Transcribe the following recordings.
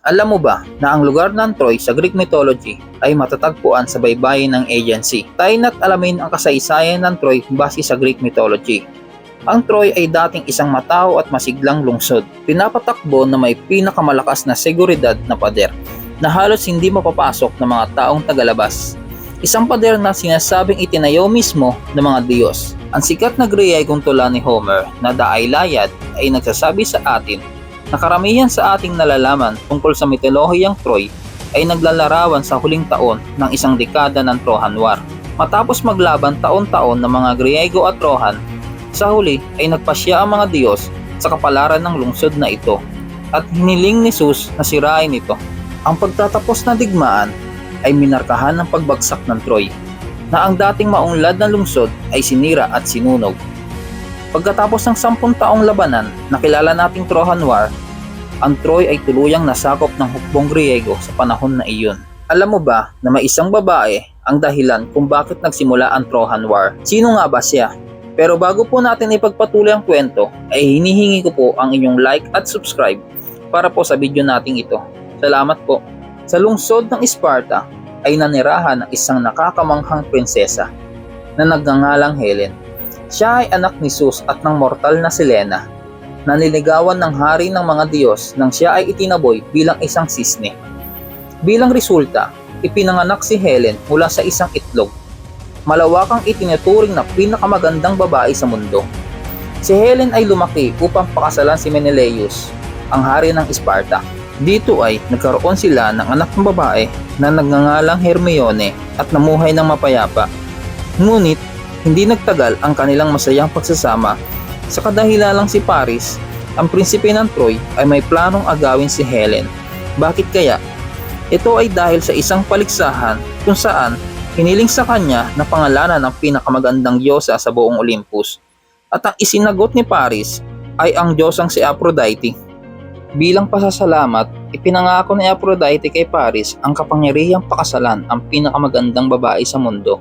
Alam mo ba na ang lugar ng Troy sa Greek mythology ay matatagpuan sa baybayin ng Aegean Sea? Tayo na't alamin ang kasaysayan ng Troy base sa Greek mythology. Ang Troy ay dating isang matao at masiglang lungsod. Pinapatakbo na may pinakamalakas na seguridad na pader na halos hindi mapapasok ng mga taong tagalabas. Isang pader na sinasabing itinayo mismo ng mga Diyos. Ang sikat na Griegong tula ni Homer na The Iliad ay nagsasabi sa atin na karamihan sa ating nalalaman tungkol sa mitolohiyang Troy ay naglalarawan sa huling taon ng isang dekada ng Trojan War. Matapos maglaban taon-taon ng mga Griego at Trojan, sa huli ay nagpasya ang mga Diyos sa kapalaran ng lungsod na ito at hiniling ni Zeus na sirain ito. Ang pagtatapos na digmaan ay minarkahan ng pagbagsak ng Troy na ang dating maunlad na lungsod ay sinira at sinunog. Pagkatapos ng 10 taong labanan na kilala nating Trojan War, ang Troy ay tuluyang nasakop ng hukbong Griego sa panahon na iyon. Alam mo ba na may isang babae ang dahilan kung bakit nagsimula ang Trojan War? Sino nga ba siya? Pero bago po natin ipagpatuloy ang kwento, ay hinihingi ko po ang inyong like at subscribe para po sa video nating ito. Salamat po. Sa lungsod ng Sparta ay nanirahan ng isang nakakamanghang prinsesa na nagngangalang Helen. Siya ay anak ni Zeus at ng mortal na Selena, na niligawan ng hari ng mga Diyos nang siya ay itinaboy bilang isang sisne. Bilang resulta, ipinanganak si Helen mula sa isang itlog. Malawakang itinuturing na pinakamagandang babae sa mundo. Si Helen ay lumaki upang pakasalan si Menelaus, ang hari ng Sparta. Dito ay nagkaroon sila ng anak ng babae na nagngangalang Hermione at namuhay ng mapayapa. Ngunit, hindi nagtagal ang kanilang masayang pagsasama sa kadahilalang si Paris, ang prinsipe ng Troy, ay may planong agawin si Helen. Bakit kaya? Ito ay dahil sa isang paligsahan kung saan hiniling sa kanya na pangalanan ng pinakamagandang diyosa sa buong Olympus. At ang isinagot ni Paris ay ang diyosang si Aphrodite. Bilang pasasalamat, ipinangako ni Aphrodite kay Paris ang kapangyarihang pakasalan ang pinakamagandang babae sa mundo.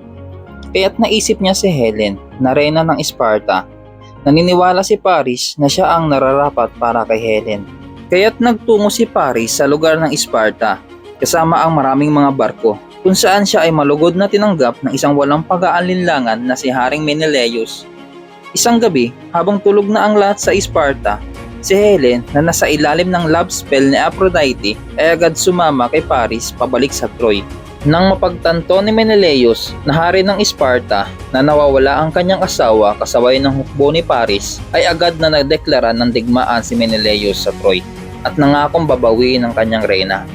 Kaya't naisip niya si Helen na reyna ng Sparta. Naniniwala si Paris na siya ang nararapat para kay Helen. Kaya't nagtungo si Paris sa lugar ng Sparta kasama ang maraming mga barko kung saan siya ay malugod na tinanggap ng isang walang pag-aalinlangan na si Haring Menelaus. Isang gabi, habang tulog na ang lahat sa Sparta, si Helen na nasa ilalim ng love spell ni Aphrodite ay agad sumama kay Paris pabalik sa Troy. Nang mapagtanto ni Menelaus na hari ng Sparta na nawawala ang kanyang asawa kasabay ng hukbo ni Paris, ay agad na nagdeklara ng digmaan si Menelaus sa Troy at nangakong babawiin ang kanyang reyna.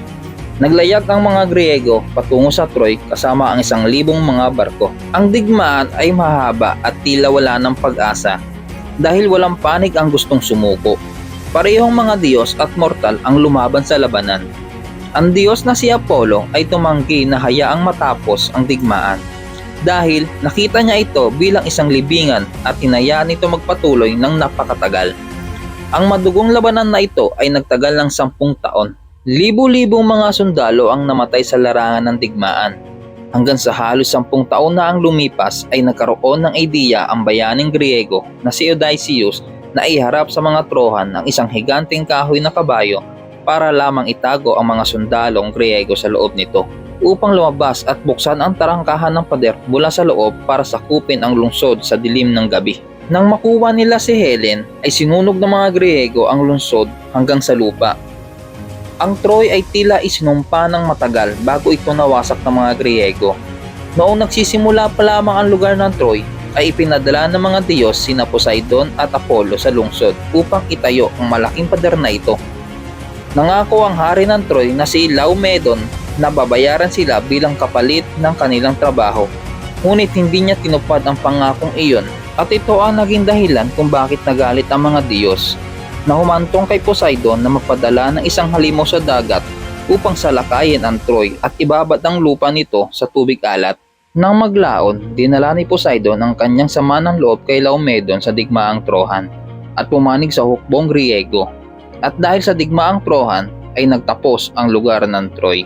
Naglayag ang mga Griego patungo sa Troy kasama ang 1,000 mga barko. Ang digmaan ay mahaba at tila wala ng pag-asa dahil walang panig ang gustong sumuko. Parehong mga Diyos at mortal ang lumaban sa labanan. Ang Diyos na si Apollo ay tumanggi na hayaang matapos ang digmaan dahil nakita niya ito bilang isang libingan at hinayaan ito magpatuloy ng napakatagal. Ang madugong labanan na ito ay nagtagal ng 10 taon. Libo-libong mga sundalo ang namatay sa larangan ng digmaan. Hanggang sa halos 10 taon na ang lumipas ay nagkaroon ng ideya ang bayaning Griego na si Odysseus na iharap sa mga Trojan ng isang higanteng kahoy na kabayo para lamang itago ang mga sundalong Griego sa loob nito upang lumabas at buksan ang tarangkahan ng pader mula sa loob para sakupin ang lungsod sa dilim ng gabi. Nang makuha nila si Helen ay sinunog ng mga Griego ang lungsod hanggang sa lupa. Ang Troy ay tila isinumpa ng matagal bago ito nawasak ng mga Griego. Noong nagsisimula pa lamang ang lugar ng Troy ay ipinadala ng mga Diyos sina Poseidon at Apollo sa lungsod upang itayo ang malaking pader na ito. Nangako ang hari ng Troy na si Laomedon na babayaran sila bilang kapalit ng kanilang trabaho. Ngunit hindi niya tinupad ang pangakong iyon at ito ang naging dahilan kung bakit nagalit ang mga Diyos na humantong kay Poseidon na magpadala ng isang halimaw sa dagat upang salakayin ang Troy at ibabad ang lupa nito sa tubig alat. Nang maglaon, dinala ni Poseidon ang kanyang sama ng loob kay Laomedon sa digmaang Trojan at pumanig sa hukbong Griego. At dahil sa digmaang Trojan ay nagtapos ang lugar ng Troy.